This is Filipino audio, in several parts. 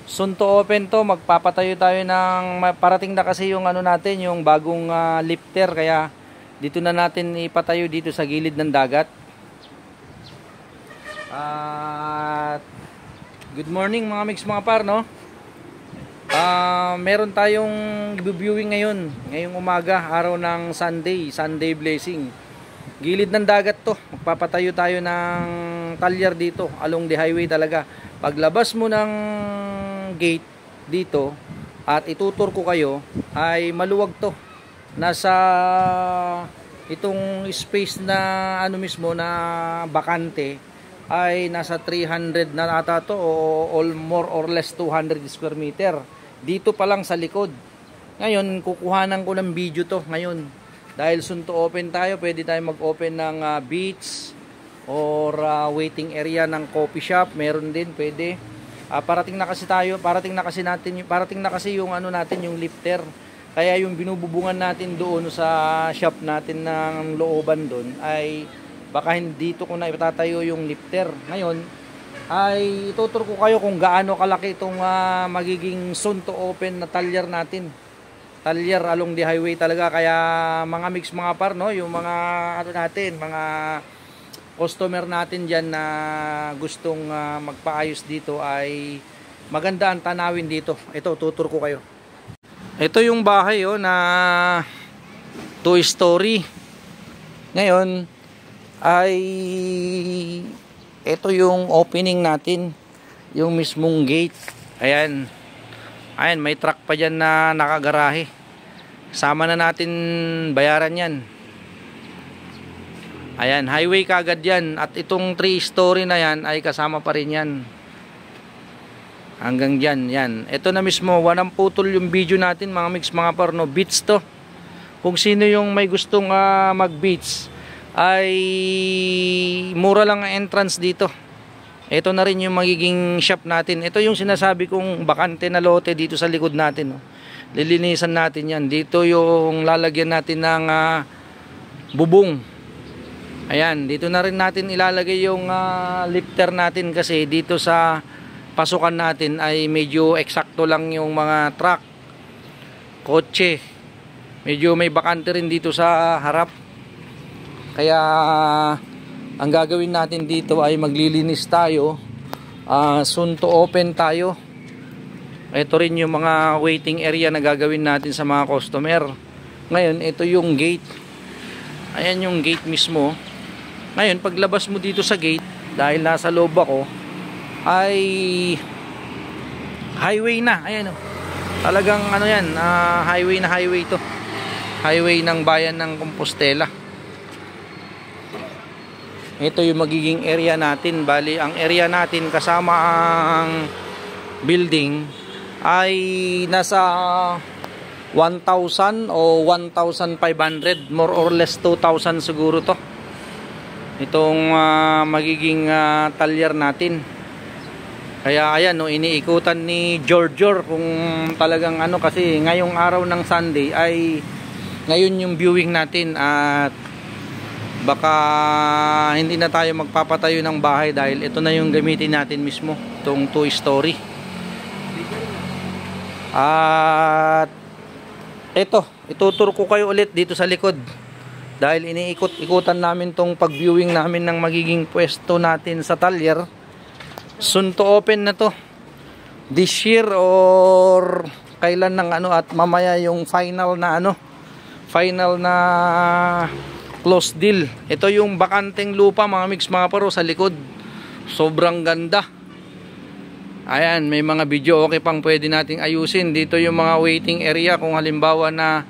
Soon to open to, magpapatayo tayo ng parating na kasi yung ano natin, yung bagong lifter, kaya dito na natin ipatayo dito sa gilid ng dagat. At good morning mga mix mga par, no? Meron tayong viewing ngayong umaga, araw ng Sunday blessing. Gilid ng dagat to, magpapatayo tayo ng talyer dito, along the highway talaga. Paglabas mo ng gate dito at itutur ko kayo, ay maluwag to. Nasa itong space na ano mismo na bakante ay nasa 300 na ata to, o all more or less 200 square meter. Dito pa lang sa likod. Ngayon, kukuhanan ko ng video to ngayon. Dahil soon to open tayo, pwede tayo mag-open ng beach or waiting area ng coffee shop. Meron din, pwede. Parating na kasi yung ano natin, yung lifter. Kaya yung binububungan natin doon sa shop natin ng looban doon ay baka dito ko na itatayo yung lifter. Ngayon ay ituturo ko kayo kung gaano kalaki itong magiging soon to open na talyer natin. Talyer along the highway talaga. Kaya mga mix mga par, no, yung mga ano natin, mga customer natin dyan na gustong magpaayos dito, ay maganda ang tanawin dito. Ito, tutur ko kayo. Ito yung bahay na 2-story. Ngayon ay ito yung opening natin, yung mismong gate. Ayan, may truck pa dyan na nakagarahe. Sama na natin bayaran yan. Ayan, highway kagad yan. At itong 3-story na yan ay kasama pa rin yan. Hanggang dyan, yan. Ito na mismo, walang putol yung video natin mga mix mga parno. Beach to. Kung sino yung may gustong mag-beach, ay mura lang ang entrance dito. Ito na rin yung magiging shop natin. Ito yung sinasabi kong bakante na lote dito sa likod natin. Lilinisan natin yan. Dito yung lalagyan natin ng bubong. Ayan, dito na rin natin ilalagay yung lifter natin, kasi dito sa pasukan natin ay medyo eksakto lang yung mga truck, kotse. Medyo may bakante rin dito sa harap. Kaya ang gagawin natin dito ay maglilinis tayo. Soon to open tayo. Ito rin yung mga waiting area na gagawin natin sa mga customer. Ngayon, ito yung gate. Ayan yung gate mismo. Ngayon, paglabas mo dito sa gate, dahil nasa loob ako, ay highway na. Ayan o. Talagang ano yan, highway na highway to. Highway ng bayan ng Compostela. Ito yung magiging area natin. Bali, ang area natin kasama ang building ay nasa 1,000 o 1,500, more or less 2,000 siguro to. Itong magiging talyer natin. Kaya ayan, no, iniikutan ni George kung talagang ano, kasi ngayong araw ng Sunday ay ngayon yung viewing natin, at baka hindi na tayo magpapatayo ng bahay dahil ito na yung gamitin natin mismo, itong 2-story. At ito, ituturo ko kayo ulit dito sa likod, dahil iniikot-ikutan namin tong pag-viewing namin ng magiging pwesto natin sa talyer. Soon to open na to this year or kailan ng ano, at mamaya yung final na close deal. Ito yung bakanteng lupa mga mix mga paro sa likod. Sobrang ganda. Ayan, may mga video okay pang pwede nating ayusin. Dito yung mga waiting area kung halimbawa na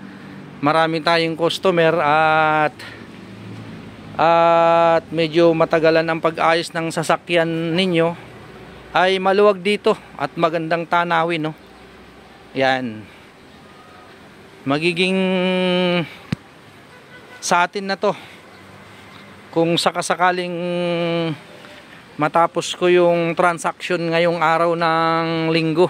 marami tayong customer at medyo matagalan ang pag-ayos ng sasakyan ninyo, ay maluwag dito at magandang tanawin, no? Yan. Magiging sa atin na to kung sakasakaling matapos ko yung transaction ngayong araw ng linggo.